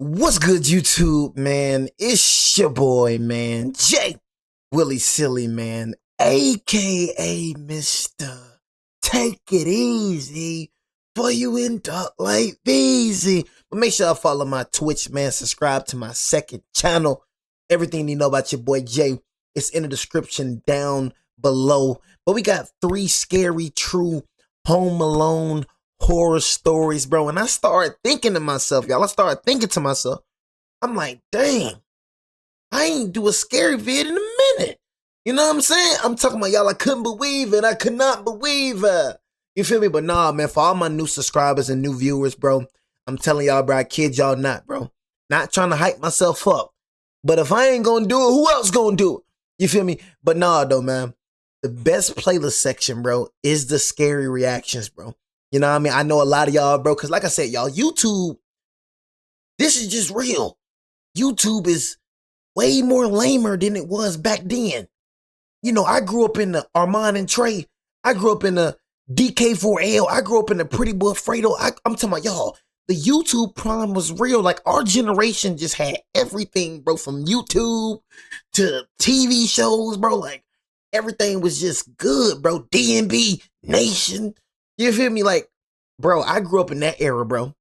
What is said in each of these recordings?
What's good, YouTube, man? It's your boy, man, Jay Willie Silly, man, aka Mr. Take It Easy for you in Dark Light Easy. But make sure I follow my Twitch, man. Subscribe to my second channel. Everything you know about your boy Jay is in the description down below. But we got 3 scary, true Home Alone horror stories, bro. And I started thinking to myself, y'all. I'm like, dang, I ain't do a scary vid in a minute. You know what I'm saying? I'm talking about y'all. I couldn't believe it. I could not believe it. You feel me? But nah, man, for all my new subscribers and new viewers, bro, I'm telling y'all, bro, I kid y'all not, bro. Not trying to hype myself up. But if I ain't gonna do it, who else gonna do it? You feel me? But nah, though, man. The best playlist section, bro, is the scary reactions, bro. You know what I mean? I know a lot of y'all, bro, because like I said, y'all, YouTube, this is just real. YouTube is way more lamer than it was back then. You know, I grew up in the Armand and Trey. I grew up in the DK4L. I grew up in the Pretty Boy Fredo. I'm talking about, y'all, the YouTube prime was real. Like, our generation just had everything, bro, from YouTube to TV shows, bro. Like, everything was just good, bro. DNB, Nation. You feel me? Like, bro, I grew up in that era, bro.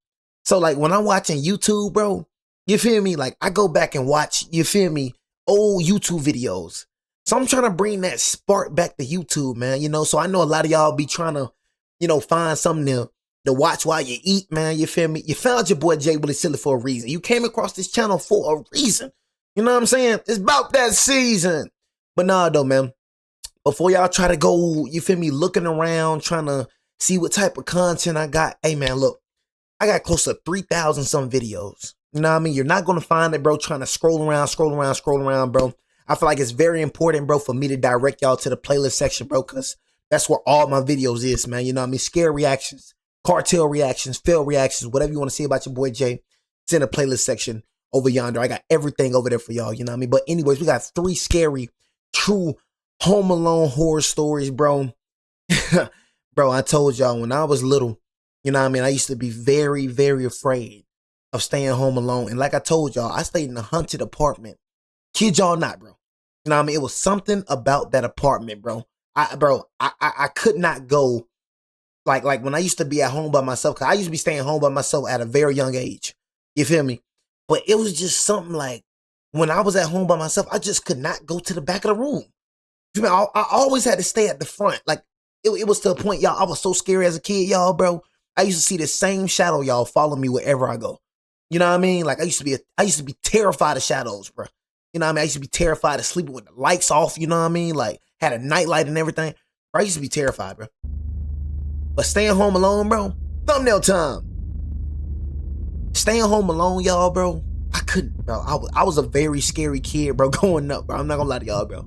So, like, when I'm watching YouTube, bro, you feel me? Like, I go back and watch, you feel me, old YouTube videos. So I'm trying to bring that spark back to YouTube, man, you know? So I know a lot of y'all be trying to, you know, find something to watch while you eat, man, you feel me? You found your boy Jay Willie Silly for a reason. You came across this channel for a reason. You know what I'm saying? It's about that season. But nah, though, man, before y'all try to go, you feel me, looking around, trying to see what type of content I got. Hey, man, look, I got close to 3,000 some videos. You know what I mean? You're not going to find it, bro, trying to scroll around, bro. I feel like it's very important, bro, for me to direct y'all to the playlist section, bro, because that's where all my videos is, man. You know what I mean? Scare reactions, cartel reactions, fail reactions, whatever you want to see about your boy Jay, it's in the playlist section over yonder. I got everything over there for y'all, you know what I mean? But anyways, we got 3 scary, true Home Alone horror stories, bro. Bro, I told y'all when I was little, you know what I mean, I used to be very, very afraid of staying home alone. And like I told y'all, I stayed in a haunted apartment. Kid y'all not, bro. You know what I mean? It was something about that apartment, bro. I could not go like when I used to be at home by myself, because I used to be staying home by myself at a very young age. You feel me? But it was just something like when I was at home by myself, I just could not go to the back of the room. You know, I always had to stay at the front. Like, it was to a point, y'all, I was so scary as a kid, y'all, bro. I used to see the same shadow, y'all, follow me wherever I go. You know what I mean? Like, I used to be terrified of shadows, bro. You know what I mean? I used to be terrified of sleeping with the lights off, you know what I mean? Like, had a nightlight and everything. Bro, I used to be terrified, bro. But staying home alone, bro, thumbnail time. Staying home alone, y'all, bro, I couldn't, bro. I was a very scary kid, bro, growing up, bro. I'm not gonna lie to y'all, bro.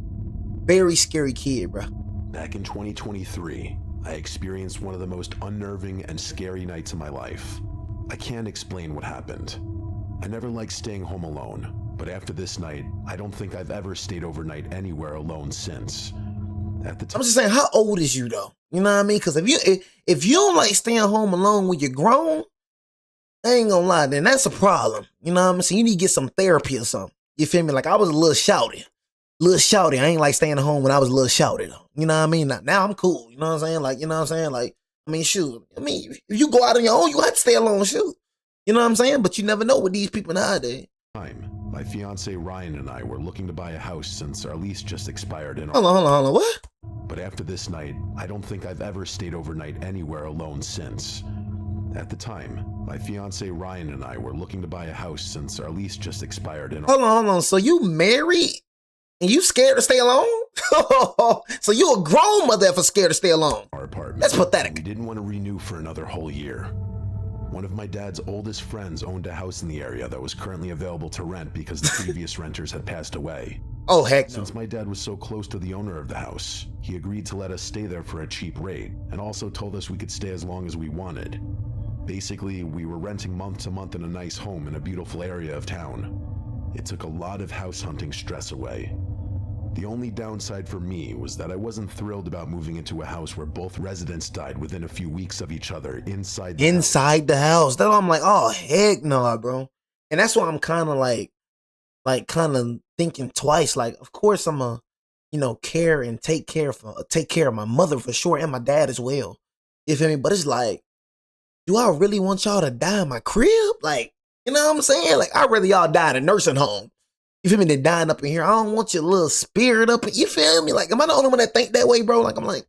Very scary kid, bro. Back in 2023, I experienced one of the most unnerving and scary nights of my life. I can't explain what happened. I never liked staying home alone, but after this night, I don't think I've ever stayed overnight anywhere alone since. At the time, I'm just saying, how old is you though? You know what I mean? Because if you don't like staying home alone when you're grown, I ain't gonna lie, then that's a problem. You know what I'm saying? You need to get some therapy or something. You feel me? Like, I was a little shouty. I ain't like staying at home when I was a little shouty though. You know what I mean? Now I'm cool. You know what I'm saying? Like, you know what I'm saying? Like, I mean, shoot. I mean, if you go out on your own, you have to stay alone, shoot. You know what I'm saying? But you never know with these people nowadays. my fiance Ryan and I were looking to buy a house since our lease just expired in Hold on. What? But after this night, I don't think I've ever stayed overnight anywhere alone since. At the time, my fiance Ryan and I were looking to buy a house since our lease just expired in Hold on. So you married and you scared to stay alone? So you a grown mother for scared to stay alone? our apartment. That's pathetic. We didn't want to renew for another whole year. One of my dad's oldest friends owned a house in the area that was currently available to rent because the previous renters had passed away. Oh, heck no. Since my dad was so close to the owner of the house, he agreed to let us stay there for a cheap rate and also told us we could stay as long as we wanted. Basically, we were renting month to month in a nice home in a beautiful area of town. It took a lot of house hunting stress away. The only downside for me was that I wasn't thrilled about moving into a house where both residents died within a few weeks of each other inside the house. The house. That's why I'm like, oh, heck no, bro. And that's why I'm kind of like kind of thinking twice. Like, of course I'm a, care and take care of my mother for sure and my dad as well. You feel me? But it's like, do I really want y'all to die in my crib? Like, you know what I'm saying? Like, I'd rather y'all die in a nursing home. You feel me? Than dying up in here. I don't want your little spirit up. You feel me? Like, am I the only one that think that way, bro? Like, I'm like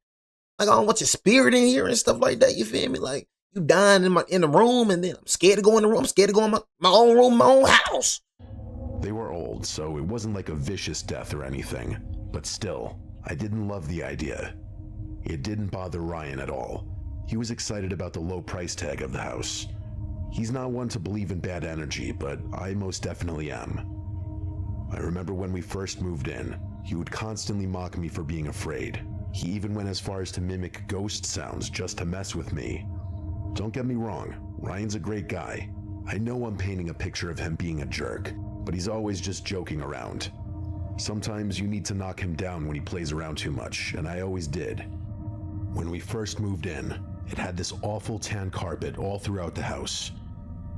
I don't want your spirit in here and stuff like that. You feel me? Like, you dying in the room, and then I'm scared to go in the room. I'm scared to go in my own room, my own house. They were old, so it wasn't like a vicious death or anything. But still, I didn't love the idea. It didn't bother Ryan at all. He was excited about the low price tag of the house. He's not one to believe in bad energy, but I most definitely am. I remember when we first moved in, he would constantly mock me for being afraid. He even went as far as to mimic ghost sounds just to mess with me. Don't get me wrong, Ryan's a great guy. I know I'm painting a picture of him being a jerk, but he's always just joking around. Sometimes you need to knock him down when he plays around too much, and I always did. When we first moved in, it had this awful tan carpet all throughout the house.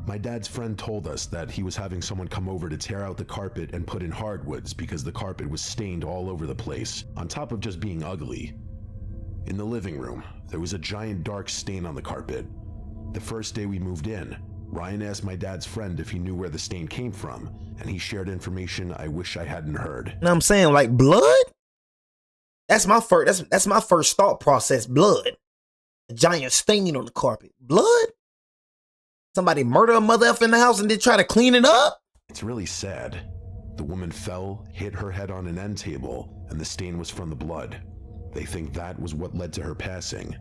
My dad's friend told us that he was having someone come over to tear out the carpet and put in hardwoods because the carpet was stained all over the place, on top of just being ugly. In the living room, there was a giant dark stain on the carpet. The first day we moved in, Ryan asked my dad's friend if he knew where the stain came from, and he shared information I wish I hadn't heard. You know what I'm saying? Like, blood? That's my first thought process, blood. A giant stain on the carpet. Blood? Somebody murder a mother up in the house and then try to clean it up? It's really sad. The woman fell, hit her head on an end table, and the stain was from the blood. They think that was what led to her passing.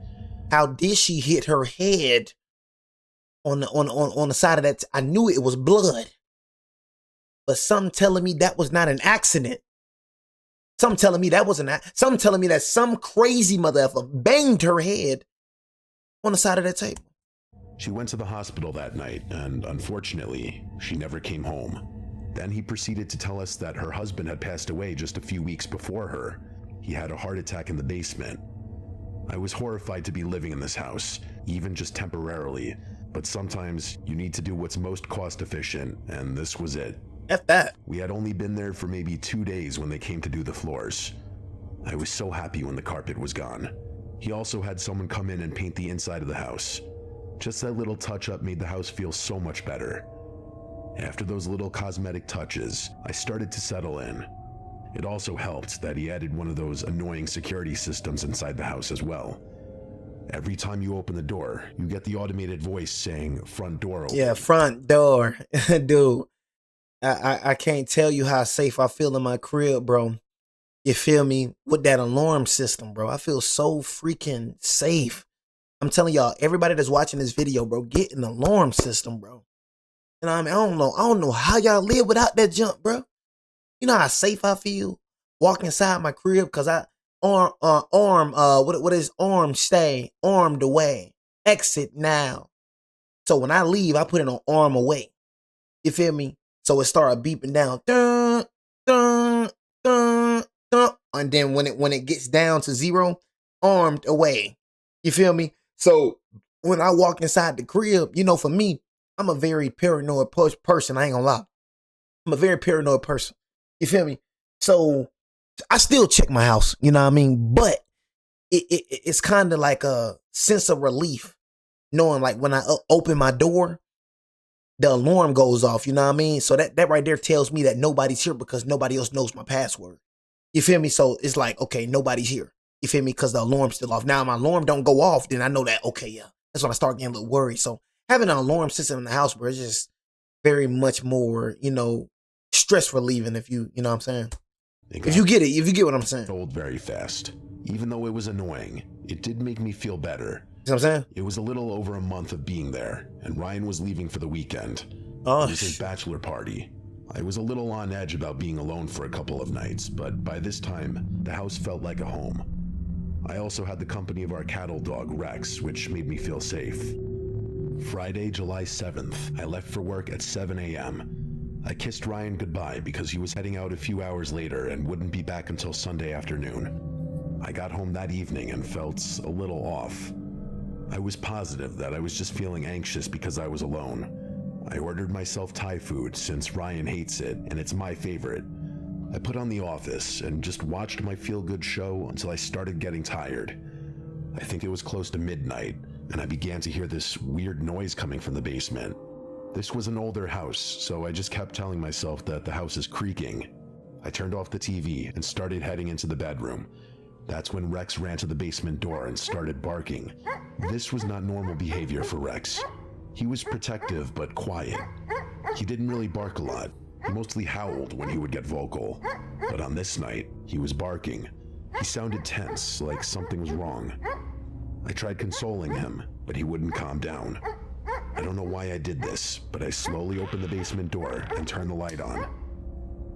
How did she hit her head on the side of that? I knew it was blood. But some telling me that was not an accident. Some telling me that some crazy mother effer banged her head on the side of that table. She went to the hospital that night, and unfortunately, she never came home. Then he proceeded to tell us that her husband had passed away just a few weeks before her. He had a heart attack in the basement. I was horrified to be living in this house, even just temporarily, but sometimes you need to do what's most cost efficient, and this was it. F that. We had only been there for maybe 2 days when they came to do the floors. I was so happy when the carpet was gone. He also had someone come in and paint the inside of the house. Just that little touch-up made the house feel so much better. After those little cosmetic touches, I started to settle in. It also helped that he added one of those annoying security systems inside the house as well. Every time you open the door, you get the automated voice saying, "Front door open." Yeah, front door. Dude, I can't tell you how safe I feel in my crib, bro. You feel me? With that alarm system, bro. I feel so freaking safe. I'm telling y'all, everybody that's watching this video, bro, get an alarm system, bro. You know what I mean? I don't know how y'all live without that jump, bro. You know how safe I feel walking inside my crib because what is arm stay, armed away, exit now. So when I leave, I put it on arm away. You feel me? So it started beeping down, dun, dun, dun, dun, and then when it gets down to 0, armed away. You feel me? So when I walk inside the crib, for me, I'm a very paranoid person. I ain't gonna lie. I'm a very paranoid person. You feel me? So I still check my house, you know what I mean? But it's kind of like a sense of relief knowing like when I open my door, the alarm goes off, you know what I mean? So that right there tells me that nobody's here because nobody else knows my password. You feel me? So it's like, okay, nobody's here. You feel me? Because the alarm's still off. Now my alarm don't go off, then I know that, okay, yeah. That's when I start getting a little worried. So having an alarm system in the house, bro, is just very much more, stress relieving if you know what I'm saying? If you get what I'm saying. Old very fast. Even though it was annoying, it did make me feel better. You know what I'm saying? It was a little over a month of being there, and Ryan was leaving for the weekend. Oh, it was his bachelor party. I was a little on edge about being alone for a couple of nights, but by this time, the house felt like a home. I also had the company of our cattle dog, Rex, which made me feel safe. Friday, July 7th, I left for work at 7 a.m. I kissed Ryan goodbye because he was heading out a few hours later and wouldn't be back until Sunday afternoon. I got home that evening and felt a little off. I was positive that I was just feeling anxious because I was alone. I ordered myself Thai food since Ryan hates it and it's my favorite. I put on The Office and just watched my feel-good show until I started getting tired. I think it was close to midnight, and I began to hear this weird noise coming from the basement. This was an older house, so I just kept telling myself that the house is creaking. I turned off the TV and started heading into the bedroom. That's when Rex ran to the basement door and started barking. This was not normal behavior for Rex. He was protective but quiet. He didn't really bark a lot. He mostly howled when he would get vocal. But on this night, he was barking. He sounded tense, like something was wrong. I tried consoling him, but he wouldn't calm down. I don't know why I did this, but I slowly opened the basement door and turned the light on.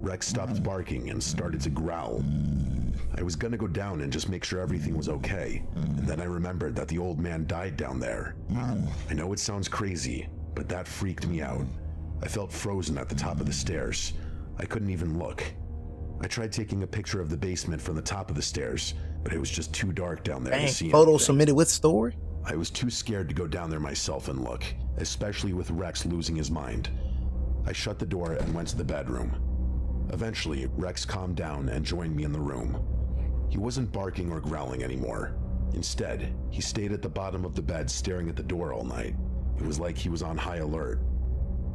Rex stopped barking and started to growl. I was gonna go down and just make sure everything was okay, and then I remembered that the old man died down there. I know it sounds crazy, but that freaked me out. I felt frozen at the top of the stairs. I couldn't even look. I tried taking a picture of the basement from the top of the stairs, but it was just too dark down there to see anything. Photo submitted with story? I was too scared to go down there myself and look, especially with Rex losing his mind. I shut the door and went to the bedroom. Eventually, Rex calmed down and joined me in the room. He wasn't barking or growling anymore. Instead, he stayed at the bottom of the bed staring at the door all night. It was like he was on high alert.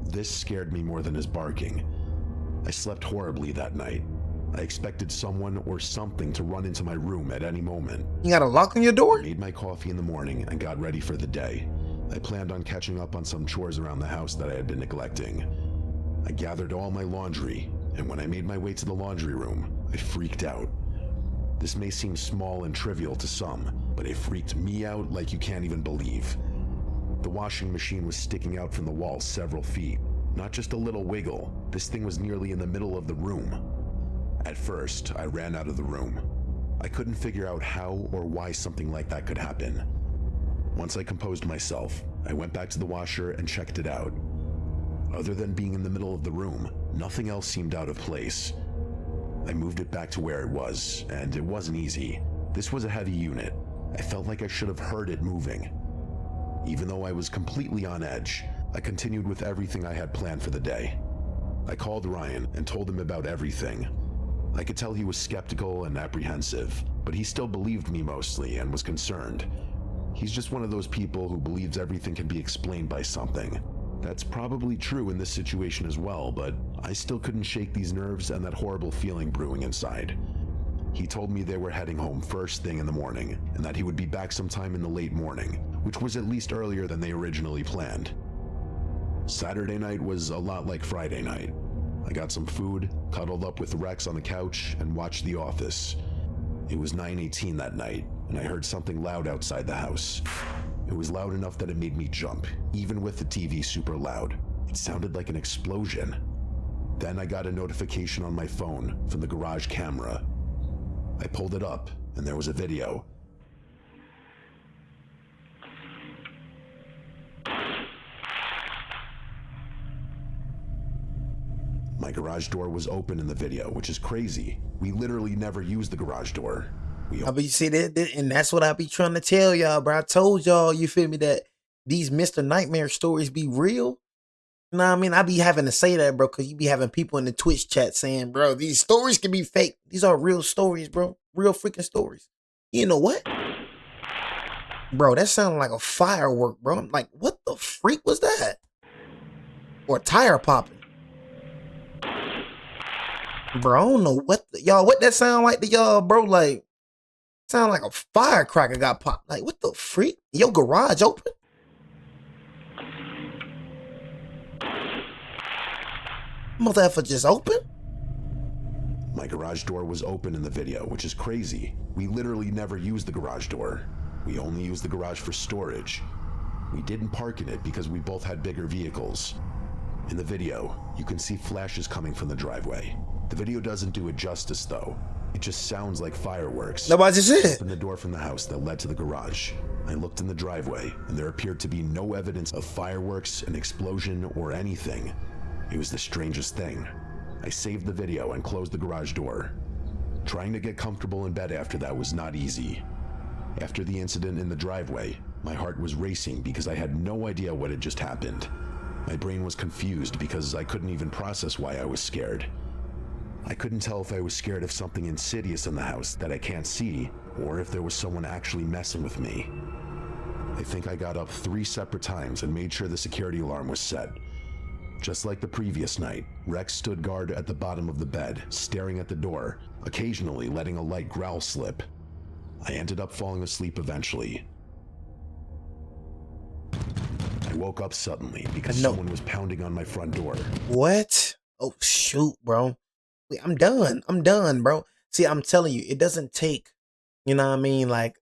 This scared me more than his barking. I slept horribly that night. I expected someone or something to run into my room at any moment. You got a lock on your door? I made my coffee in the morning and got ready for the day. I planned on catching up on some chores around the house that I had been neglecting. I gathered all my laundry, and when I made my way to the laundry room, I freaked out. This may seem small and trivial to some, but it freaked me out like you can't even believe. The washing machine was sticking out from the wall several feet. Not just a little wiggle, this thing was nearly in the middle of the room. At first, I ran out of the room. I couldn't figure out how or why something like that could happen. Once I composed myself, I went back to the washer and checked it out. Other than being in the middle of the room, nothing else seemed out of place. I moved it back to where it was, and it wasn't easy. This was a heavy unit. I felt like I should have heard it moving. Even though I was completely on edge, I continued with everything I had planned for the day. I called Ryan and told him about everything. I could tell he was skeptical and apprehensive, but he still believed me mostly and was concerned. He's just one of those people who believes everything can be explained by something. That's probably true in this situation as well, but I still couldn't shake these nerves and that horrible feeling brewing inside. He told me they were heading home first thing in the morning, and that he would be back sometime in the late morning, which was at least earlier than they originally planned. Saturday night was a lot like Friday night. I got some food, cuddled up with Rex on the couch, and watched The Office. It was 9:18 that night, and I heard something loud outside the house. It was loud enough that it made me jump, even with the TV super loud. It sounded like an explosion. Then I got a notification on my phone from the garage camera. I pulled it up, and there was a video. My garage door was open in the video, which is crazy. We literally never used the garage door. I be see that, and that's what I be trying to tell y'all, bro. I told y'all, you feel me, that these Mr. Nightmare stories be real. You know what I mean? I be having to say that, bro, because you be having people in the Twitch chat saying, bro, these stories can be fake. These are real stories, bro. Real freaking stories. You know what? Bro, that sounded like a firework, bro. I'm like, what the freak was that? Or a tire popping. Bro, I don't know what that sound like to y'all, bro. Like, sound like a firecracker got popped. Like, what the freak? Your garage open? Motherfucker just open? My garage door was open in the video, which is crazy. We literally never used the garage door. We only used the garage for storage. We didn't park in it because we both had bigger vehicles. In the video, you can see flashes coming from the driveway. The video doesn't do it justice though. It just sounds like fireworks. Nobody just said. I opened the door from the house that led to the garage. I looked in the driveway, and there appeared to be no evidence of fireworks, an explosion, or anything. It was the strangest thing. I saved the video and closed the garage door. Trying to get comfortable in bed after that was not easy. After the incident in the driveway, my heart was racing because I had no idea what had just happened. My brain was confused because I couldn't even process why I was scared. I couldn't tell if I was scared of something insidious in the house that I can't see, or if there was someone actually messing with me. I think I got up 3 separate times and made sure the security alarm was set. Just like the previous night, Rex stood guard at the bottom of the bed, staring at the door, occasionally letting a light growl slip. I ended up falling asleep eventually. I woke up suddenly because someone was pounding on my front door. What? Oh, shoot, bro. Wait, I'm done, bro. See, I'm telling you, it doesn't take, you know what I mean? Like,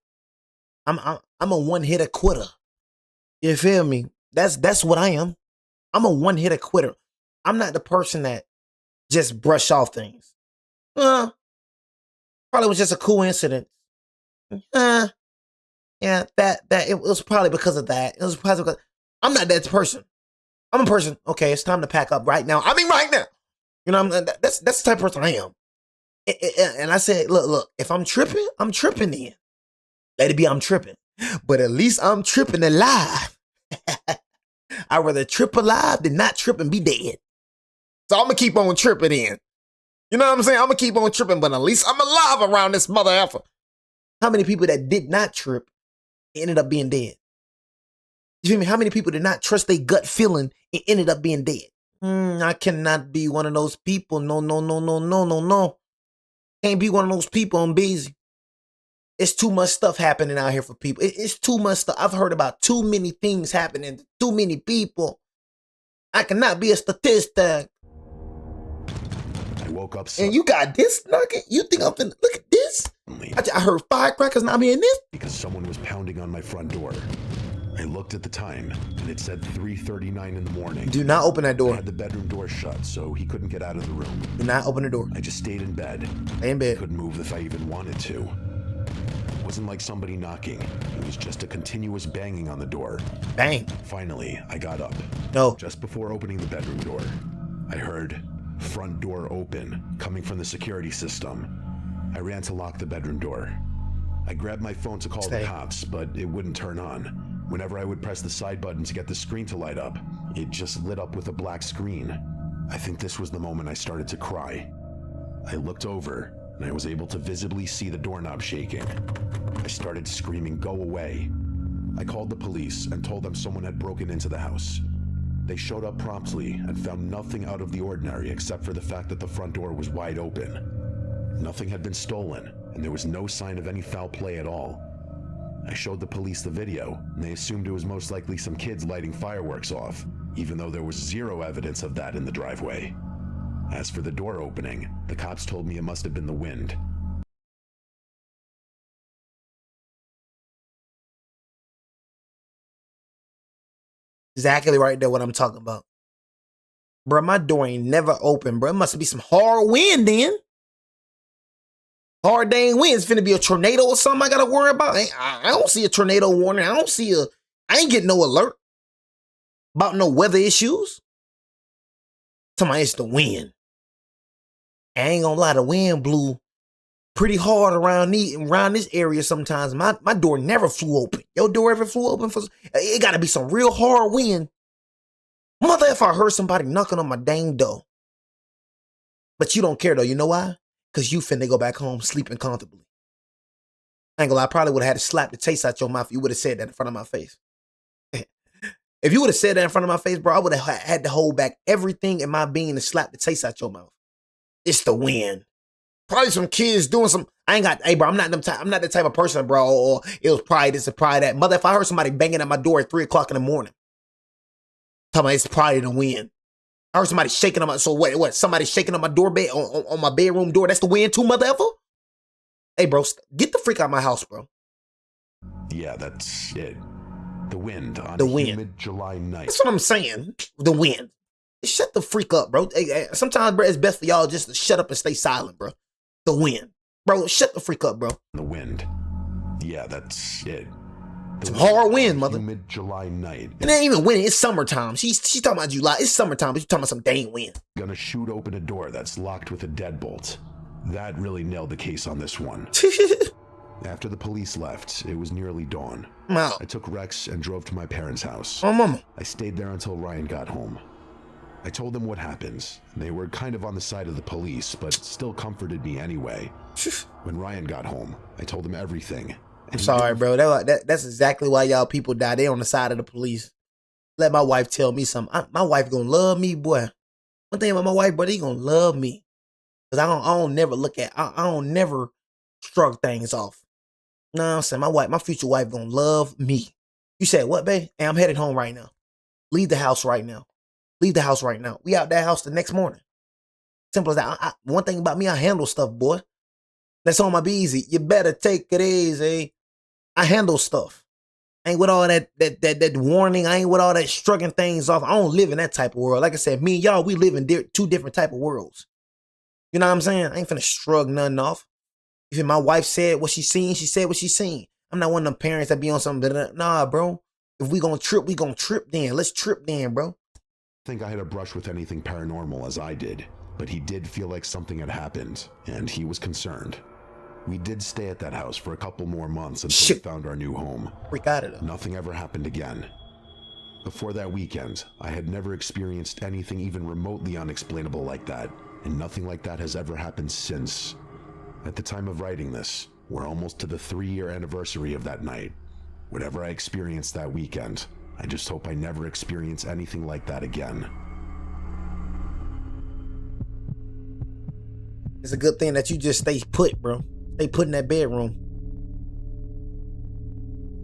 I'm a one-hitter quitter. You feel me? That's what I am. I'm a one-hitter quitter. I'm not the person that just brush off things. Probably was just a coincidence. Yeah, that it was probably because of that. It was probably because I'm not that person. I'm a person. Okay, it's time to pack up right now. I mean, right now. You know, that's the type of person I am. And I said, look, if I'm tripping then. Let it be I'm tripping. But at least I'm tripping alive. I'd rather trip alive than not trip and be dead. So I'm going to keep on tripping in. You know what I'm saying? I'm going to keep on tripping, but at least I'm alive around this mother effer. How many people that did not trip ended up being dead? You feel me? How many people did not trust their gut feeling and ended up being dead? I cannot be one of those people. No. Can't be one of those people. I'm busy. It's too much stuff happening out here for people. It's too much stuff. I've heard about too many things happening to too many people. I cannot be a statistic. I woke up and you got this nugget? You think I'm finna look at this? I heard firecrackers, now I'm hearing this? Because someone was pounding on my front door. I looked at the time, and it said 3:39 in the morning. Do not open that door. I had the bedroom door shut, so he couldn't get out of the room. Do not open the door. I just stayed in bed. Stay in bed. Couldn't move if I even wanted to. It wasn't like somebody knocking. It was just a continuous banging on the door. Bang. Finally, I got up. No. Just before opening the bedroom door, I heard front door open, coming from the security system. I ran to lock the bedroom door. I grabbed my phone to call the cops, but it wouldn't turn on. Whenever I would press the side button to get the screen to light up, it just lit up with a black screen. I think this was the moment I started to cry. I looked over, and I was able to visibly see the doorknob shaking. I started screaming, "Go away." I called the police and told them someone had broken into the house. They showed up promptly and found nothing out of the ordinary except for the fact that the front door was wide open. Nothing had been stolen, and there was no sign of any foul play at all. I showed the police the video, and they assumed it was most likely some kids lighting fireworks off, even though there was zero evidence of that in the driveway. As for the door opening, the cops told me it must have been the wind. Exactly right there what I'm talking about. Bro, my door ain't never open, bro. It must be some hard wind then. Hard dang wind. It's finna be a tornado or something I gotta worry about. I don't see a tornado warning. I ain't getting no alert about no weather issues. Somebody, it's the wind. I ain't gonna lie, the wind blew pretty hard around this area sometimes. My door never flew open. Your door ever flew open? It gotta be some real hard wind. Mother, if I heard somebody knocking on my dang door. But you don't care though, you know why? Because you finna go back home sleeping comfortably. I ain't gonna lie, I probably would have had to slap the taste out your mouth if you would have said that in front of my face. If you would have said that in front of my face, bro, I would have had to hold back everything in my being to slap the taste out your mouth. It's the wind. Probably some kids doing some. Hey, bro, I'm not the type of person, bro. Or it was probably this or probably that. Mother, if I heard somebody banging at my door at 3 o'clock in the morning, tell me it's probably the wind. I heard somebody shaking on my. So what? Somebody shaking on my doorbell on my bedroom door. That's the wind too, mother effer. Hey, bro, get the freak out of my house, bro. Yeah, that's it. The wind on the a wind. humid July night. That's what I'm saying. The wind. Shut the freak up, bro. Hey, sometimes, bro, it's best for y'all just to shut up and stay silent, bro. The wind. Bro, shut the freak up, bro. The wind. Yeah, that's it. Some hard wind, mother. Humid July night. And it ain't even winter. It's summertime. She's talking about July. It's summertime, but she's talking about some dang wind. Gonna shoot open a door that's locked with a deadbolt. That really nailed the case on this one. After the police left, it was nearly dawn. I'm out. I took Rex and drove to my parents' house. Oh, mama. I stayed there until Ryan got home. I told them what happened. They were kind of on the side of the police, but still comforted me anyway. When Ryan got home, I told him everything. I'm sorry, bro. That's exactly why y'all people die. They on the side of the police. Let my wife tell me something. My wife gonna love me, boy. One thing about my wife, bro, he gonna love me. Cause I don't never look at, I don't never shrug things off. You know what I'm saying? My future wife gonna love me. You said what, babe? Hey, I'm headed home right now. Leave the house right now. Leave the house right now. We out that house the next morning. Simple as that. One thing about me, I handle stuff, boy. That's on my be easy. You better take it easy. I handle stuff. I ain't with all that warning. I ain't with all that shrugging things off. I don't live in that type of world. Like I said, me and y'all, we live in two different type of worlds. You know what I'm saying? I ain't finna shrug nothing off. If my wife said what she seen, she said what she seen. I'm not one of them parents that be on something. Nah, bro. If we gonna trip then. Let's trip then, bro. I think I had a brush with anything paranormal as I did, but he did feel like something had happened, and he was concerned. We did stay at that house for a couple more months until we found our new home. Freak out of it. Nothing ever happened again. Before that weekend, I had never experienced anything even remotely unexplainable like that, and nothing like that has ever happened since. At the time of writing this, we're almost to the 3-year anniversary of that night. Whatever I experienced that weekend, I just hope I never experience anything like that again. It's a good thing that you just stay put, bro. Stay put in that bedroom.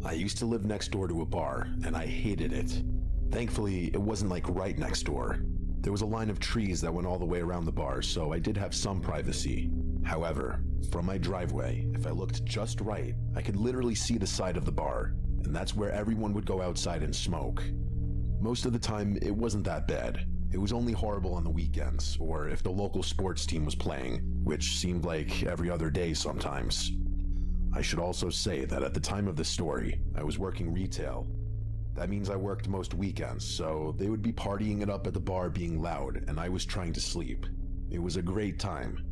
I used to live next door to a bar, and I hated it. Thankfully, it wasn't like right next door. There was a line of trees that went all the way around the bar, so I did have some privacy. However, from my driveway, if I looked just right, I could literally see the side of the bar, and that's where everyone would go outside and smoke. Most of the time, it wasn't that bad. It was only horrible on the weekends, or if the local sports team was playing, which seemed like every other day sometimes. I should also say that at the time of the story, I was working retail. That means I worked most weekends, so they would be partying it up at the bar being loud, and I was trying to sleep. It was a great time.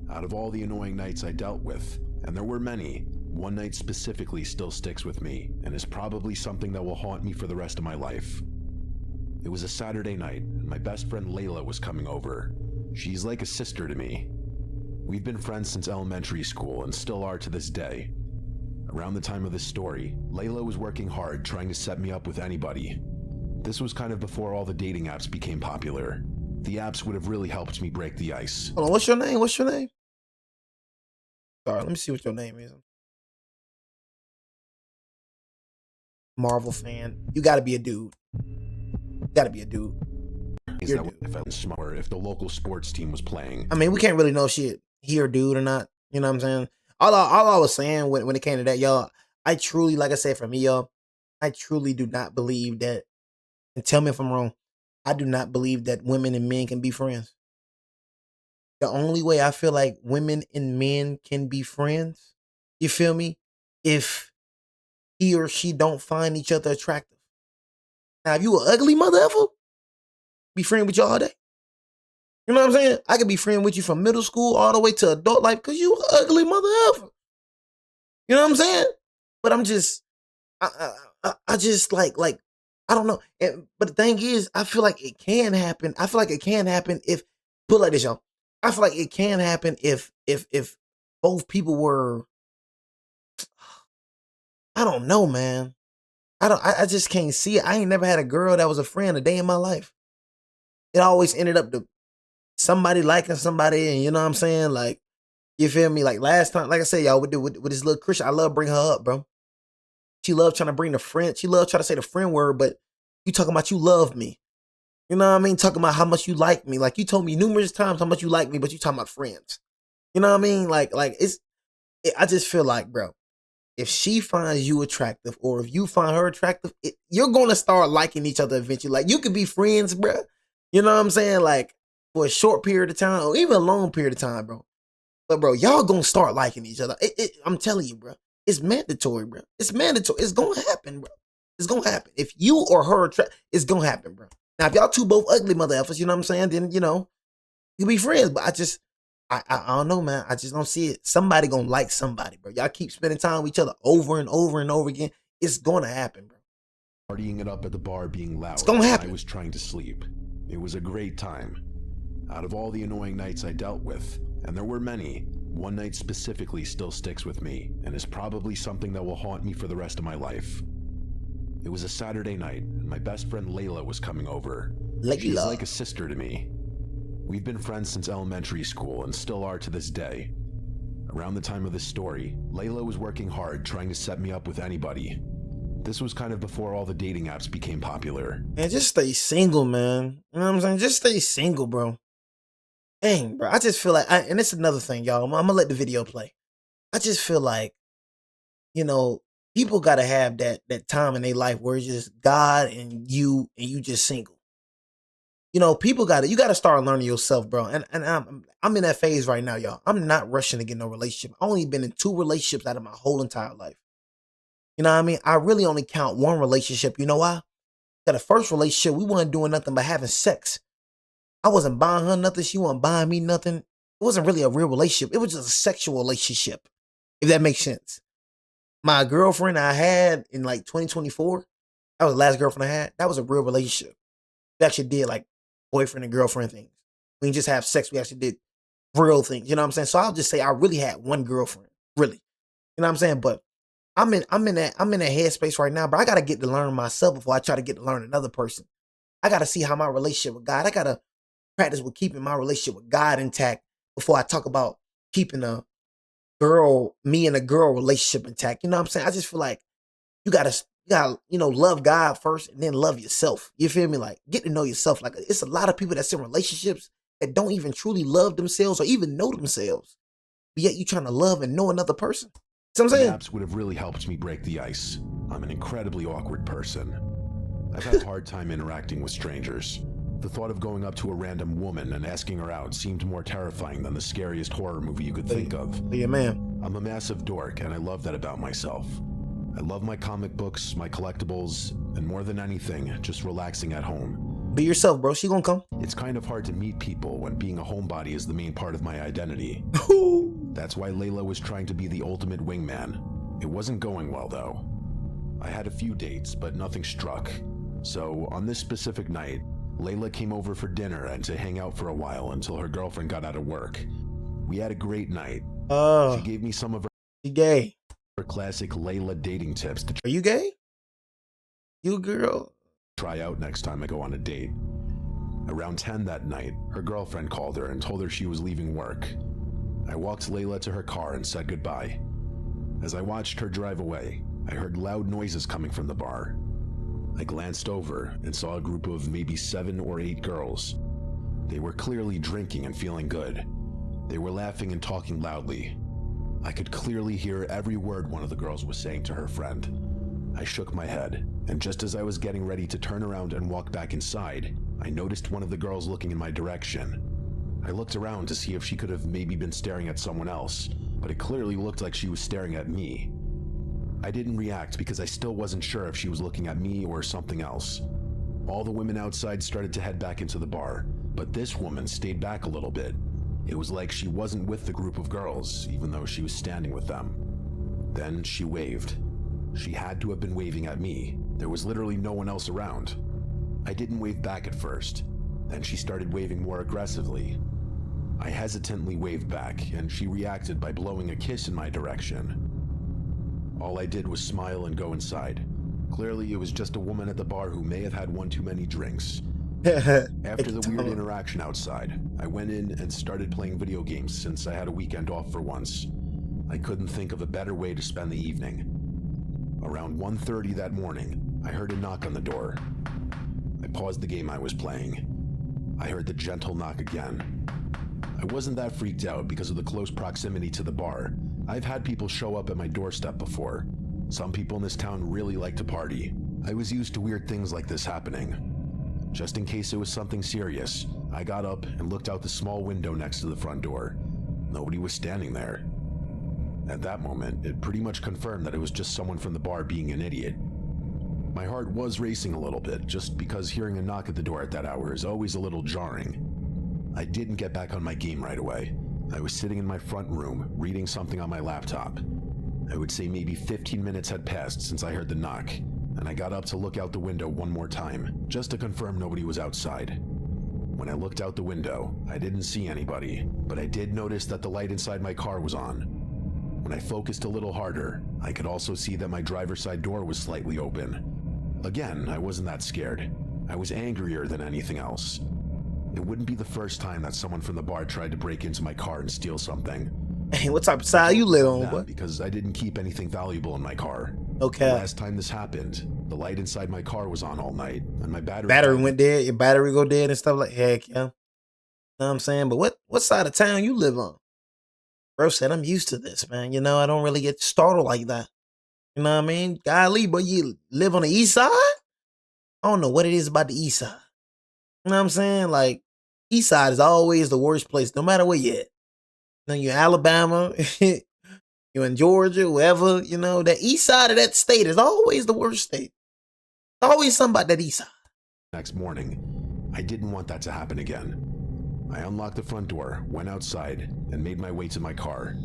Out of all the annoying nights I dealt with, and there were many, one night specifically still sticks with me, and is probably something that will haunt me for the rest of my life. It was a Saturday night, and my best friend Layla was coming over. She's like a sister to me. We've been friends since elementary school, and still are to this day. Around the time of this story, Layla was working hard trying to set me up with anybody. This was kind of before all the dating apps became popular. The apps would have really helped me break the ice. Hold on, what's your name? What's your name? Sorry, let me see what your name is. Marvel fan. You gotta be a dude. You gotta be a dude. Is that if I was smart, or if the local sports team was playing? I mean, we can't really know shit he or dude or not. You know what I'm saying? All I was saying when it came to that, y'all, I truly, like I said, for me, y'all, I truly do not believe that, and tell me if I'm wrong, I do not believe that women and men can be friends. The only way I feel like women and men can be friends, you feel me, if he or she don't find each other attractive. Now, if you an ugly mother effer, be friend with you all day. You know what I'm saying? I could be friend with you from middle school all the way to adult life because you an ugly mother effer. You know what I'm saying? But I'm just, I just like, I don't know. But the thing is, I feel like it can happen. I feel like it can happen if, put it like this, y'all. I feel like it can happen if both people were, I don't know, man. I just can't see it. I ain't never had a girl that was a friend a day in my life. It always ended up to somebody liking somebody, and you know what I'm saying? Like, you feel me? Like last time, like I said, y'all, with this little Christian, I love bringing her up, bro. She loved trying to bring the friend. She loved trying to say the friend word, but you talking about you love me. You know what I mean? Talking about how much you like me. Like you told me numerous times how much you like me, but you talking about friends. You know what I mean? Like I just feel like, bro, if she finds you attractive or if you find her attractive, you're going to start liking each other eventually. Like you could be friends, bro. You know what I'm saying? Like for a short period of time or even a long period of time, bro. But bro, y'all going to start liking each other. I'm telling you, bro. It's mandatory, bro. It's mandatory. It's going to happen, bro. It's going to happen. If you or her, it's going to happen, bro. Now, if y'all two both ugly mother effers, you know what I'm saying? Then, you know, you be friends. But I don't know, man. I just don't see it. Somebody gonna like somebody, bro. Y'all keep spending time with each other over and over and over again. It's gonna happen, bro. Partying it up at the bar, being It's loud, gonna and I happen. was trying to sleep. It was a great time. Out of all the annoying nights I dealt with, and there were many, one night specifically still sticks with me and is probably something that will haunt me for the rest of my life. It was a Saturday night, and my best friend Layla was coming over. She is like a sister to me. We've been friends since elementary school and still are to this day. Around the time of this story, Layla was working hard trying to set me up with anybody. This was kind of before all the dating apps became popular. Man, just stay single, man. You know what I'm saying? Just stay single, bro. Dang, bro. I just feel like, and it's another thing, y'all. I'm gonna let the video play. I just feel like, you know, people gotta have that time in their life where it's just God and you just single. You know, you gotta start learning yourself, bro. And I'm in that phase right now, y'all. I'm not rushing to get no relationship. I only been in 2 relationships out of my whole entire life. You know what I mean? I really only count 1 relationship. You know why? That the first relationship, we wasn't doing nothing but having sex. I wasn't buying her nothing. She wasn't buying me nothing. It wasn't really a real relationship. It was just a sexual relationship, if that makes sense. My girlfriend I had in like 2024, that was the last girlfriend I had. That was a real relationship. We actually did like boyfriend and girlfriend things. We didn't just have sex. We actually did real things. You know what I'm saying? So I'll just say I really had 1 girlfriend. Really. You know what I'm saying? But I'm in that headspace right now, but I gotta get to learn myself before I try to get to learn another person. I gotta see how my relationship with God. I gotta practice with keeping my relationship with God intact before I talk about keeping me and a girl relationship intact. You know what I'm saying? I just feel like you gotta, love God first and then love yourself. You feel me? Like, get to know yourself. Like, it's a lot of people that's in relationships that don't even truly love themselves or even know themselves. But yet you trying to love and know another person. See what I'm saying? Apps would have really helped me break the ice. I'm an incredibly awkward person. I've had a hard time interacting with strangers. The thought of going up to a random woman and asking her out seemed more terrifying than the scariest horror movie you could think of. Yeah, man. I'm a massive dork, and I love that about myself. I love my comic books, my collectibles, and more than anything, just relaxing at home. Be yourself, bro. She gonna come. It's kind of hard to meet people when being a homebody is the main part of my identity. That's why Layla was trying to be the ultimate wingman. It wasn't going well, though. I had a few dates, but nothing struck. So, on this specific night, Layla came over for dinner and to hang out for a while until her girlfriend got out of work. We had a great night. She gave me some of You gay? her classic Layla dating tips to Are you gay? You a girl? try out next time I go on a date. Around 10 that night, her girlfriend called her and told her she was leaving work. I walked Layla to her car and said goodbye. As I watched her drive away, I heard loud noises coming from the bar. I glanced over and saw a group of maybe 7 or 8 girls. They were clearly drinking and feeling good. They were laughing and talking loudly. I could clearly hear every word one of the girls was saying to her friend. I shook my head, and just as I was getting ready to turn around and walk back inside, I noticed one of the girls looking in my direction. I looked around to see if she could have maybe been staring at someone else, but it clearly looked like she was staring at me. I didn't react because I still wasn't sure if she was looking at me or something else. All the women outside started to head back into the bar, but this woman stayed back a little bit. It was like she wasn't with the group of girls, even though she was standing with them. Then she waved. She had to have been waving at me. There was literally no one else around. I didn't wave back at first. Then she started waving more aggressively. I hesitantly waved back, and she reacted by blowing a kiss in my direction. All I did was smile and go inside. Clearly, it was just a woman at the bar who may have had one too many drinks. After the weird interaction outside, I went in and started playing video games since I had a weekend off for once. I couldn't think of a better way to spend the evening. Around 1:30 that morning, I heard a knock on the door. I paused the game I was playing. I heard the gentle knock again. I wasn't that freaked out because of the close proximity to the bar. I've had people show up at my doorstep before. Some people in this town really like to party. I was used to weird things like this happening. Just in case it was something serious, I got up and looked out the small window next to the front door. Nobody was standing there. At that moment, it pretty much confirmed that it was just someone from the bar being an idiot. My heart was racing a little bit, just because hearing a knock at the door at that hour is always a little jarring. I didn't get back on my game right away. I was sitting in my front room, reading something on my laptop. I would say maybe 15 minutes had passed since I heard the knock, and I got up to look out the window one more time, just to confirm nobody was outside. When I looked out the window, I didn't see anybody, but I did notice that the light inside my car was on. When I focused a little harder, I could also see that my driver's side door was slightly open. Again, I wasn't that scared. I was angrier than anything else. It wouldn't be the first time that someone from the bar tried to break into my car and steal something. Hey, what type of side you live on, boy? Because I didn't keep anything valuable in my car. Okay. The last time this happened, the light inside my car was on all night, and my battery went dead. Your battery go dead and stuff like heck yeah. Know what I'm saying? But what side of town you live on? Bro said, I'm used to this, man. You know, I don't really get startled like that. You know what I mean? Golly, but you live on the east side? I don't know what it is about the east side. You know what I'm saying? Like, east side is always the worst place, no matter where you're at. You know, you're in Alabama, you're in Georgia, wherever, you know, the east side of that state is always the worst state. Always something about that east side. Next morning, I didn't want that to happen again. I unlocked the front door, went outside, and made my way to my car.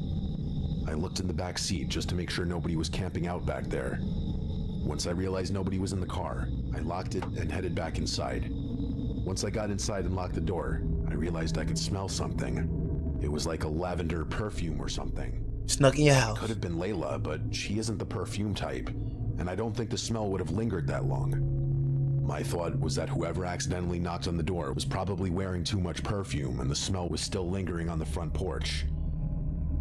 I looked in the back seat just to make sure nobody was camping out back there. Once I realized nobody was in the car, I locked it and headed back inside. Once I got inside and locked the door, I realized I could smell something. It was like a lavender perfume or something. Snuck in your house. It could have been Layla, but she isn't the perfume type, and I don't think the smell would have lingered that long. My thought was that whoever accidentally knocked on the door was probably wearing too much perfume and the smell was still lingering on the front porch.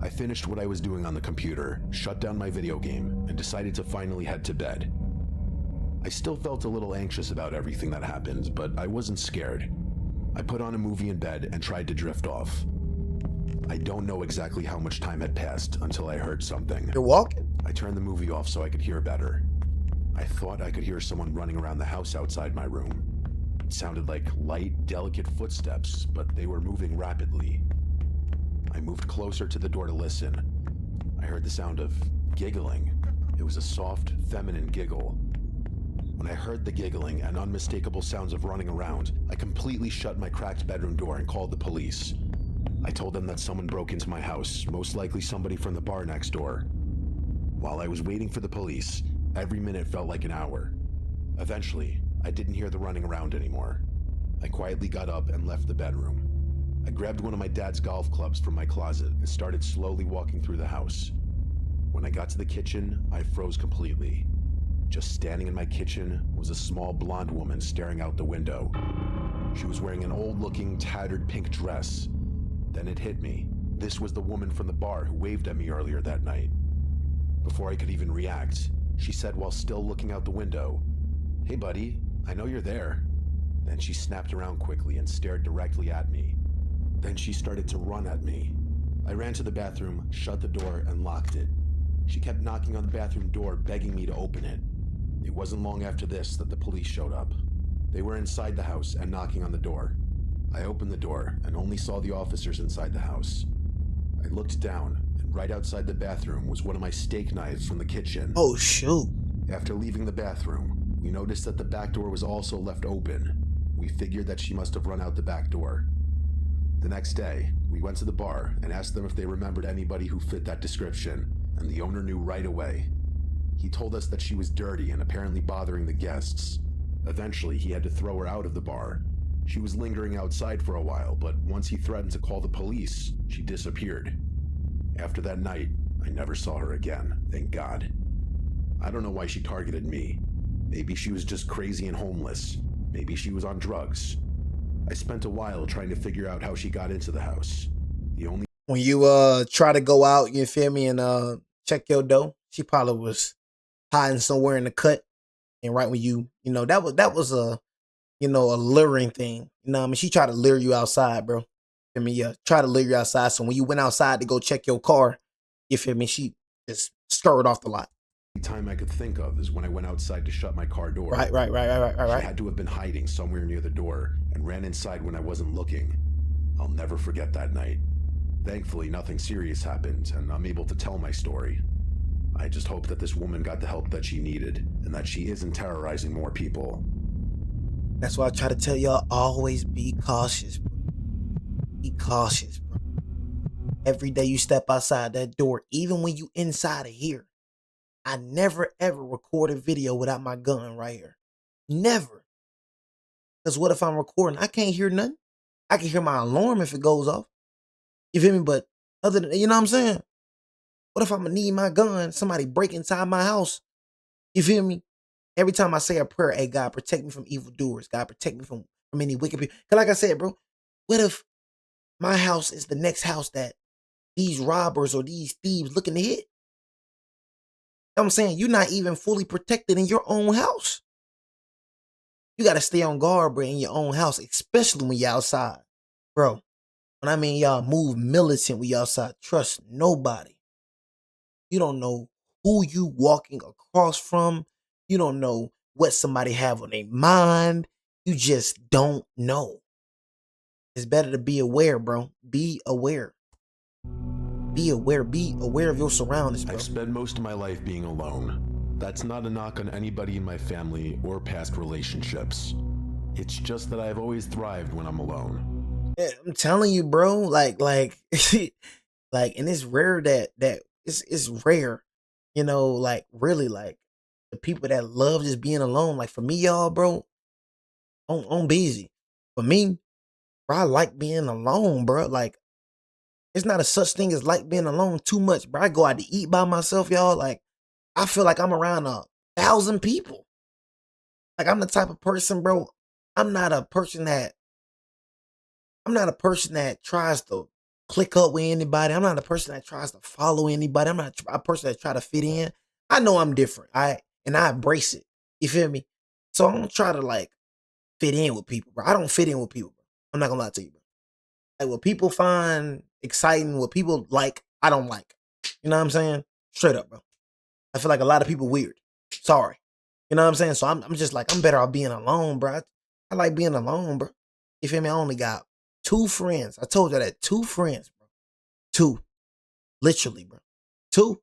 I finished what I was doing on the computer, shut down my video game, and decided to finally head to bed. I still felt a little anxious about everything that happened, but I wasn't scared. I put on a movie in bed and tried to drift off. I don't know exactly how much time had passed until I heard something. You're walking? I turned the movie off so I could hear better. I thought I could hear someone running around the house outside my room. It sounded like light, delicate footsteps, but they were moving rapidly. I moved closer to the door to listen. I heard the sound of giggling. It was a soft, feminine giggle. When I heard the giggling and unmistakable sounds of running around, I completely shut my cracked bedroom door and called the police. I told them that someone broke into my house, most likely somebody from the bar next door. While I was waiting for the police, every minute felt like an hour. Eventually, I didn't hear the running around anymore. I quietly got up and left the bedroom. I grabbed one of my dad's golf clubs from my closet and started slowly walking through the house. When I got to the kitchen, I froze completely. Just standing in my kitchen was a small blonde woman staring out the window. She was wearing an old-looking, tattered pink dress. Then it hit me. This was the woman from the bar who waved at me earlier that night. Before I could even react, she said while still looking out the window, "Hey buddy, I know you're there." Then she snapped around quickly and stared directly at me. Then she started to run at me. I ran to the bathroom, shut the door, and locked it. She kept knocking on the bathroom door, begging me to open it. It wasn't long after this that the police showed up. They were inside the house and knocking on the door. I opened the door and only saw the officers inside the house. I looked down, and right outside the bathroom was one of my steak knives from the kitchen. Oh, shoot. After leaving the bathroom, we noticed that the back door was also left open. We figured that she must have run out the back door. The next day, we went to the bar and asked them if they remembered anybody who fit that description, and the owner knew right away. He told us that she was dirty and apparently bothering the guests. Eventually, he had to throw her out of the bar. She was lingering outside for a while, but once he threatened to call the police, she disappeared. After that night, I never saw her again, thank God. I don't know why she targeted me. Maybe she was just crazy and homeless. Maybe she was on drugs. I spent a while trying to figure out how she got into the house. When you try to go out, you feel me, and check your dough, she probably was hiding somewhere in the cut. And right when that was a alluring thing. You know what I mean? She tried to lure you outside, bro. I mean, yeah, try to lure you outside. So when you went outside to go check your car, you feel me? She just scurried off the lot. The time I could think of is when I went outside to shut my car door. Right. She had to have been hiding somewhere near the door and ran inside when I wasn't looking. I'll never forget that night. Thankfully, nothing serious happened, and I'm able to tell my story. I just hope that this woman got the help that she needed, and that she isn't terrorizing more people. That's why I try to tell y'all, always be cautious, bro. Be cautious, bro. Every day you step outside that door, even when you inside of here, I never ever record a video without my gun right here. Never. Because what if I'm recording? I can't hear nothing. I can hear my alarm if it goes off. You feel me? But other than, you know what I'm saying? What if I'm gonna need my gun? Somebody break inside my house. You feel me? Every time I say a prayer, hey, God, protect me from evildoers. God, protect me from any wicked people. Because like I said, bro, what if my house is the next house that these robbers or these thieves looking to hit? You know what I'm saying? You're not even fully protected in your own house. You got to stay on guard, bro, in your own house, especially when you're outside. Bro, when I mean y'all move militant when you outside, trust nobody. You don't know who you walking across from. You don't know what somebody have on their mind. You just don't know. It's better to be aware, bro. Be aware. Be aware. Be aware of your surroundings, bro. I've spent most of my life being alone. That's not a knock on anybody in my family or past relationships. It's just that I've always thrived when I'm alone. Yeah, I'm telling you, bro. Like, and it's rare that it's rare, you know, like really, like the people that love just being alone. Like for me, y'all, bro, on busy. For me, bro, I like being alone, bro. Like it's not a such thing as like being alone too much, bro. I go out to eat by myself, y'all. Like I feel like I'm around 1,000 people. Like I'm the type of person, bro. I'm not a person that tries to click up with anybody. I'm not a person that tries to follow anybody. I'm not a person that try to fit in. I know I'm different. And I embrace it. You feel me? So I don't try to like fit in with people, bro. I don't fit in with people, bro. I'm not gonna lie to you, bro. Like what people find exciting, what people like, I don't like. You know what I'm saying? Straight up, bro. I feel like a lot of people weird. Sorry. You know what I'm saying? So I'm just like, I'm better off being alone, bro. I like being alone, bro. You feel me? I only got 2 friends. I told you that 2 friends, bro. 2. Literally, bro. 2.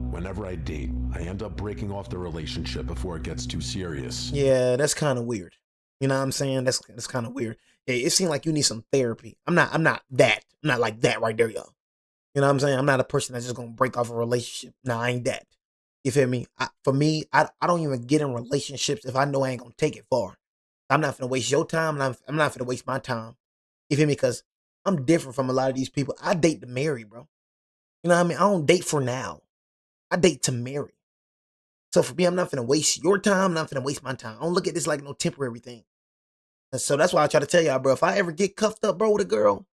Whenever I date, I end up breaking off the relationship before it gets too serious. Yeah, that's kind of weird. You know what I'm saying? That's kind of weird. It seems like you need some therapy. I'm not that. I'm not like that right there, y'all. You know what I'm saying? I'm not a person that's just gonna break off a relationship. Nah, I ain't that. You feel me? For me, I don't even get in relationships if I know I ain't gonna take it far. I'm not gonna waste your time, and I'm not gonna waste my time. You feel me? Because I'm different from a lot of these people. I date to marry, bro. You know what I mean? I don't date for now. I date to marry. So for me, I'm not gonna waste your time. I'm not gonna waste my time. I don't look at this like no temporary thing. And so that's why I try to tell y'all, bro. If I ever get cuffed up, bro, with a girl,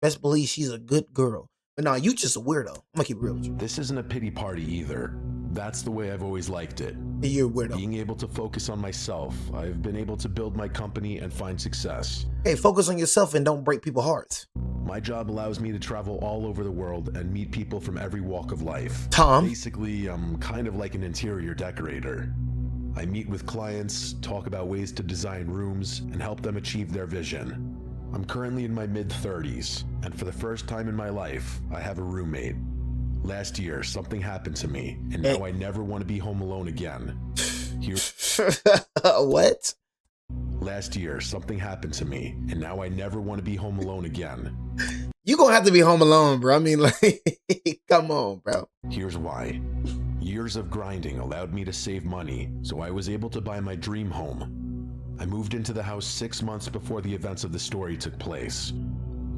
best believe she's a good girl. But no, you just a weirdo. I'm gonna keep it real with you. This isn't a pity party either. That's the way I've always liked it. You're a weirdo. Being able to focus on myself, I've been able to build my company and find success. Hey, focus on yourself and don't break people's hearts. My job allows me to travel all over the world and meet people from every walk of life. Tom? Basically, I'm kind of like an interior decorator. I meet with clients, talk about ways to design rooms, and help them achieve their vision. I'm currently in my mid-30s, and for the first time in my life, I have a roommate. Last year, something happened to me, and now I never want to be home alone again. What? Last year, something happened to me, and now I never want to be home alone again. You gonna have to be home alone, bro. I mean, like, come on, bro. Here's why. Years of grinding allowed me to save money, so I was able to buy my dream home. I moved into the house 6 months before the events of the story took place.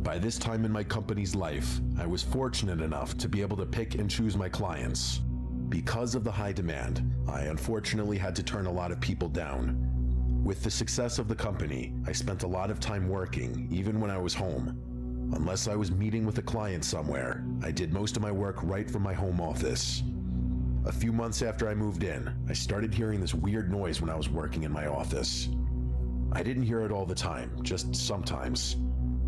By this time in my company's life, I was fortunate enough to be able to pick and choose my clients. Because of the high demand, I unfortunately had to turn a lot of people down. With the success of the company, I spent a lot of time working, even when I was home. Unless I was meeting with a client somewhere, I did most of my work right from my home office. A few months after I moved in, I started hearing this weird noise when I was working in my office. I didn't hear it all the time, just sometimes.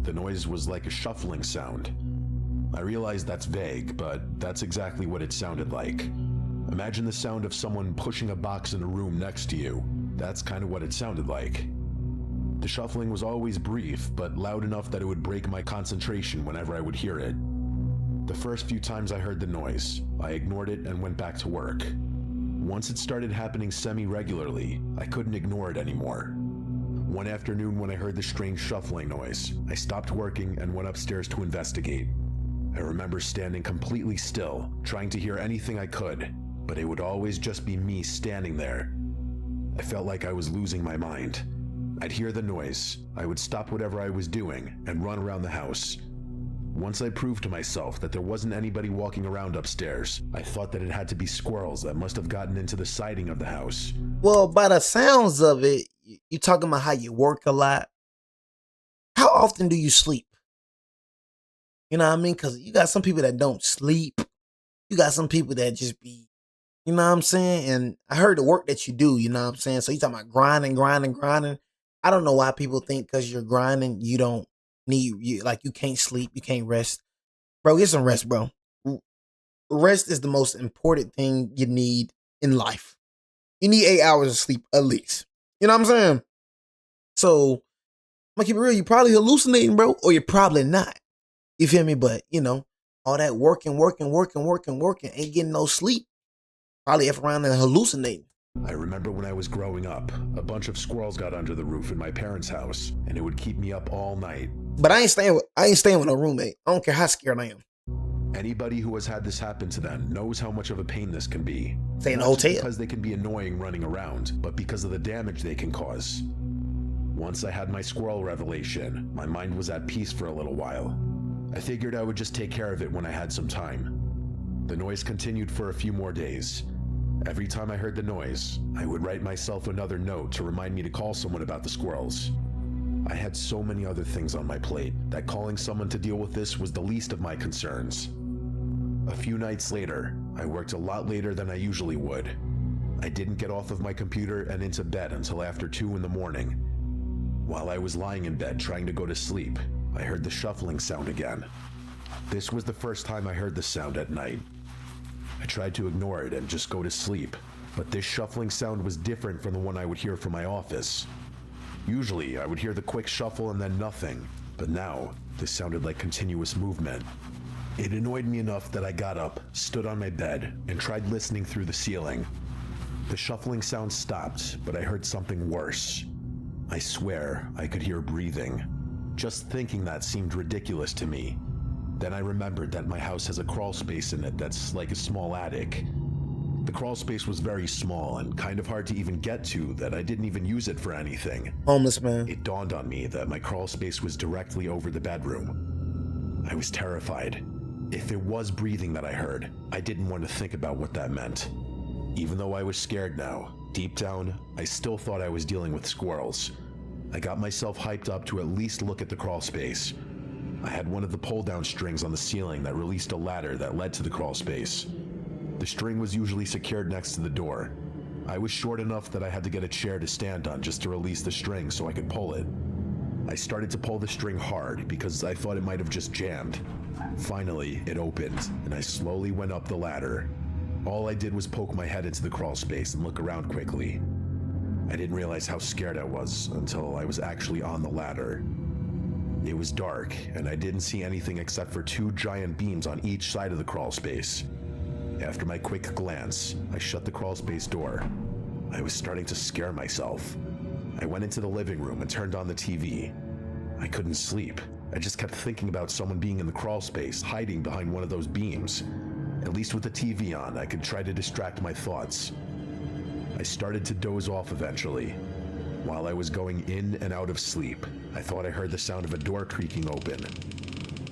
The noise was like a shuffling sound. I realize that's vague, but that's exactly what it sounded like. Imagine the sound of someone pushing a box in a room next to you. That's kind of what it sounded like. The shuffling was always brief, but loud enough that it would break my concentration whenever I would hear it. The first few times I heard the noise, I ignored it and went back to work. Once it started happening semi-regularly, I couldn't ignore it anymore. One afternoon when I heard the strange shuffling noise, I stopped working and went upstairs to investigate. I remember standing completely still, trying to hear anything I could, but it would always just be me standing there. I felt like I was losing my mind. I'd hear the noise, I would stop whatever I was doing, and run around the house. Once I proved to myself that there wasn't anybody walking around upstairs, I thought that it had to be squirrels that must have gotten into the siding of the house. Well, by the sounds of it, you talking about how you work a lot. How often do you sleep? You know what I mean? Because you got some people that don't sleep. You got some people that just be, you know what I'm saying? And I heard the work that you do, you know what I'm saying? So you talking about grinding, grinding, grinding. I don't know why people think because you're grinding, you don't like you can't sleep, you can't rest. Bro, get some rest, bro. Rest is the most important thing you need in life. You need 8 hours of sleep at least. You know what I'm saying? So I'm gonna keep it real. You're probably hallucinating, bro, or you're probably not. You feel me? But you know, all that working, ain't getting no sleep. Probably F around and hallucinating. I remember when I was growing up, a bunch of squirrels got under the roof in my parents' house, and it would keep me up all night. But I ain't staying with no roommate. I don't care how scared I am. Anybody who has had this happen to them knows how much of a pain this can be. Stay in the Not just hotel. because they can be annoying running around, but because of the damage they can cause. Once I had my squirrel revelation, my mind was at peace for a little while. I figured I would just take care of it when I had some time. The noise continued for a few more days. Every time I heard the noise, I would write myself another note to remind me to call someone about the squirrels. I had so many other things on my plate that calling someone to deal with this was the least of my concerns. A few nights later, I worked a lot later than I usually would. I didn't get off of my computer and into bed until after 2 in the morning. While I was lying in bed trying to go to sleep, I heard the shuffling sound again. This was the first time I heard the sound at night. I tried to ignore it and just go to sleep, but this shuffling sound was different from the one I would hear from my office. Usually, I would hear the quick shuffle and then nothing, but now, this sounded like continuous movement. It annoyed me enough that I got up, stood on my bed, and tried listening through the ceiling. The shuffling sound stopped, but I heard something worse. I swear I could hear breathing. Just thinking that seemed ridiculous to me. Then I remembered that my house has a crawl space in it that's like a small attic. The crawl space was very small and kind of hard to even get to that I didn't even use it for anything. Homeless man. It dawned on me that my crawl space was directly over the bedroom. I was terrified. If it was breathing that I heard, I didn't want to think about what that meant. Even though I was scared now, deep down, I still thought I was dealing with squirrels. I got myself hyped up to at least look at the crawl space. I had one of the pull-down strings on the ceiling that released a ladder that led to the crawl space. The string was usually secured next to the door. I was short enough that I had to get a chair to stand on just to release the string so I could pull it. I started to pull the string hard because I thought it might have just jammed. Finally, it opened, and I slowly went up the ladder. All I did was poke my head into the crawl space and look around quickly. I didn't realize how scared I was until I was actually on the ladder. It was dark, and I didn't see anything except for 2 giant beams on each side of the crawl space. After my quick glance, I shut the crawl space door. I was starting to scare myself. I went into the living room and turned on the TV. I couldn't sleep. I just kept thinking about someone being in the crawl space, hiding behind one of those beams. At least with the TV on, I could try to distract my thoughts. I started to doze off eventually. While I was going in and out of sleep, I thought I heard the sound of a door creaking open.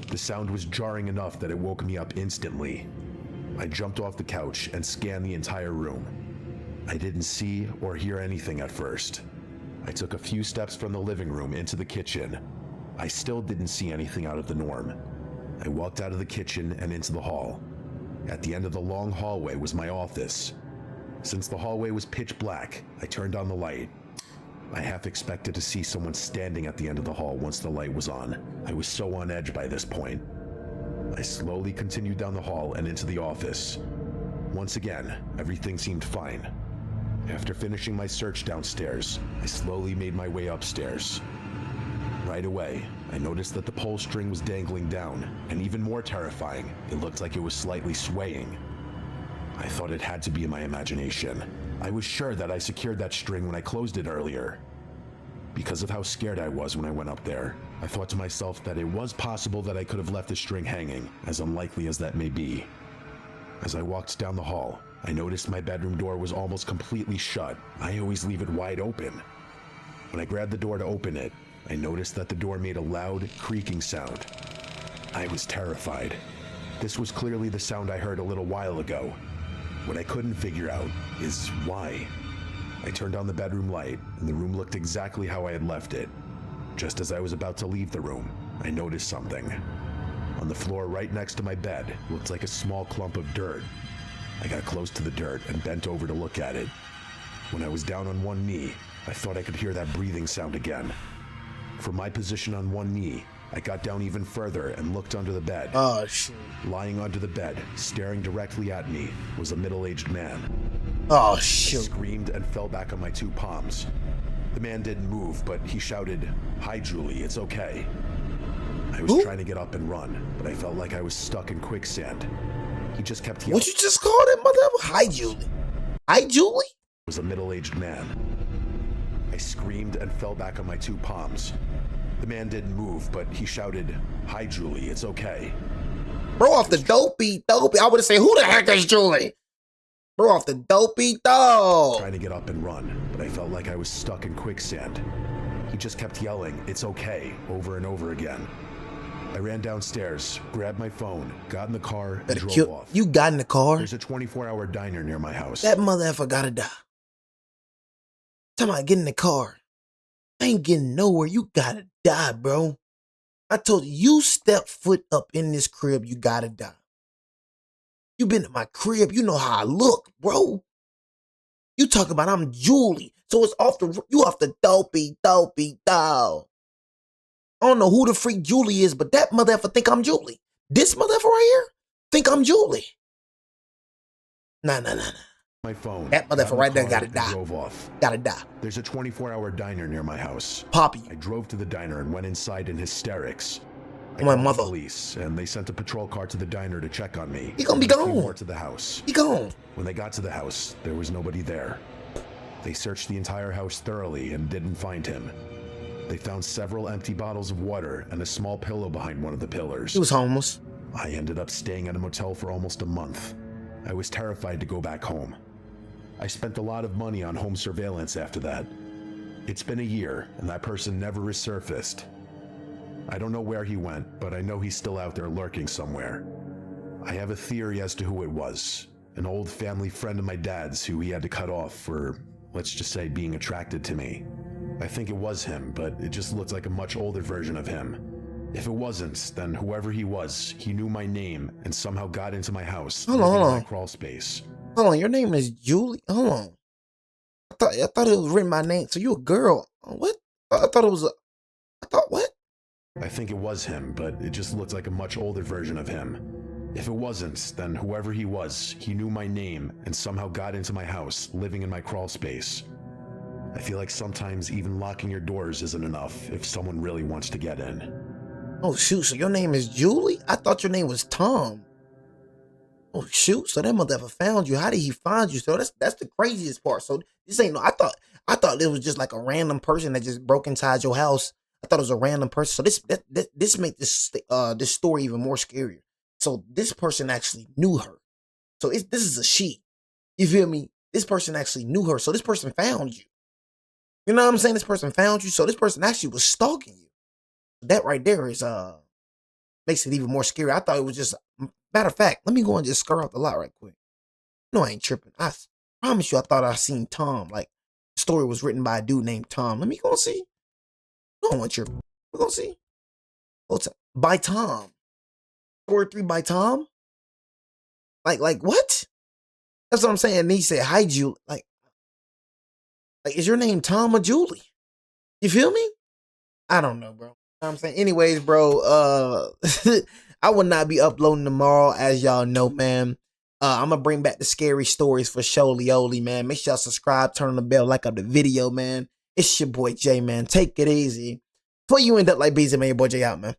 The sound was jarring enough that it woke me up instantly. I jumped off the couch and scanned the entire room. I didn't see or hear anything at first. I took a few steps from the living room into the kitchen. I still didn't see anything out of the norm. I walked out of the kitchen and into the hall. At the end of the long hallway was my office. Since the hallway was pitch black, I turned on the light. I half expected to see someone standing at the end of the hall once the light was on. I was so on edge by this point. I slowly continued down the hall and into the office. Once again, everything seemed fine. After finishing my search downstairs, I slowly made my way upstairs. Right away, I noticed that the pole string was dangling down, and even more terrifying, it looked like it was slightly swaying. I thought it had to be in my imagination. I was sure that I secured that string when I closed it earlier. Because of how scared I was when I went up there, I thought to myself that it was possible that I could have left the string hanging, as unlikely as that may be. As I walked down the hall, I noticed my bedroom door was almost completely shut. I always leave it wide open. When I grabbed the door to open it, I noticed that the door made a loud, creaking sound. I was terrified. This was clearly the sound I heard a little while ago. What I couldn't figure out is why. I turned on the bedroom light, and the room looked exactly how I had left it. Just as I was about to leave the room, I noticed something. On the floor right next to my bed looked like a small clump of dirt. I got close to the dirt and bent over to look at it. When I was down on one knee, I thought I could hear that breathing sound again. From my position on one knee, I got down even further and looked under the bed. Oh, shit. Lying under the bed, staring directly at me, was a middle-aged man. Oh, I shit. screamed and fell back on my two palms. The man didn't move, but he shouted, "Hi, Julie, it's okay." I was trying to get up and run, but I felt like I was stuck in quicksand. He just kept yelling. What you just called it, mother? Hi, Julie. Hi, Julie? It was a middle-aged man. I screamed and fell back on my two palms. The man didn't move, but he shouted, "Hi, Julie, it's okay." Bro, off the dopey. I would have said, who the heck is Julie? Bro, off the dopey dog. Trying to get up and run, but I felt like I was stuck in quicksand. He just kept yelling, "It's okay," over and over again. I ran downstairs, grabbed my phone, got in the car, and drove off. You got in the car? There's a 24-hour diner near my house. That motherfucker gotta die. Tell me, get in the car. I ain't getting nowhere. You gotta die, bro. I told you step foot up in this crib, you gotta die. You been in my crib, you know how I look, bro. You talk about I'm Julie, so it's you off the dopey dog. I don't know who the freak Julie is, but that motherfucker think I'm Julie. This motherfucker right here think I'm Julie. Nah. My phone. That motherfucker right there gotta die. Drove off. Gotta die. There's a 24-hour diner near my house. Poppy. I drove to the diner and went inside in hysterics. I My called mother. the police, and they sent a patrol car to the diner to check on me. He gonna be And a few gone. more to the house. He gone. When they got to the house, there was nobody there. They searched the entire house thoroughly and didn't find him. They found several empty bottles of water and a small pillow behind one of the pillars. He was homeless. I ended up staying at a motel for almost a month. I was terrified to go back home. I spent a lot of money on home surveillance after that. It's been a year, and that person never resurfaced. I don't know where he went, but I know he's still out there lurking somewhere. I have a theory as to who it was. An old family friend of my dad's who he had to cut off for, let's just say, being attracted to me. I think it was him, but it just looked like a much older version of him. If it wasn't, then whoever he was, he knew my name and somehow got into my house. Hold on. My crawl space. Hold on, your name is Julie? Hold on. I thought it was written by name. So you a girl. What? I thought what? I think it was him, but it just looked like a much older version of him. If it wasn't, then whoever he was, he knew my name and somehow got into my house, living in my crawl space. I feel like sometimes even locking your doors isn't enough if someone really wants to get in. Oh shoot, so your name is Julie? I thought your name was Tom. Oh shoot, so that motherfucker found you. How did he find you? So that's the craziest part. So this ain't no, I thought it was just like a random person that just broke inside your house. I thought it was a random person. So this makes this story even more scarier. So this person actually knew her. So this is a she. You feel me? This person actually knew her. So this person found you. You know what I'm saying? This person found you. So this person actually was stalking you. That right there is makes it even more scary. I thought it was just, matter of fact, let me go and just scurry off the lot right quick. No, I ain't tripping. I promise you I thought I seen Tom. Like, the story was written by a dude named Tom. Let me go and see. No, I ain't tripping. We're gonna see. What's up? By Tom. Story 3 by Tom? Like what? That's what I'm saying. And he said, "Hi, Julie." Like, is your name Tom or Julie? You feel me? I don't know, bro. You know what I'm saying? Anyways, bro, I will not be uploading tomorrow, as y'all know, man. I'm gonna bring back the scary stories for Sholioli, man. Make sure y'all subscribe, turn on the bell, like up the video, man. It's your boy Jay, man. Take it easy. Before you end up like Beezy, man, your boy Jay out, man.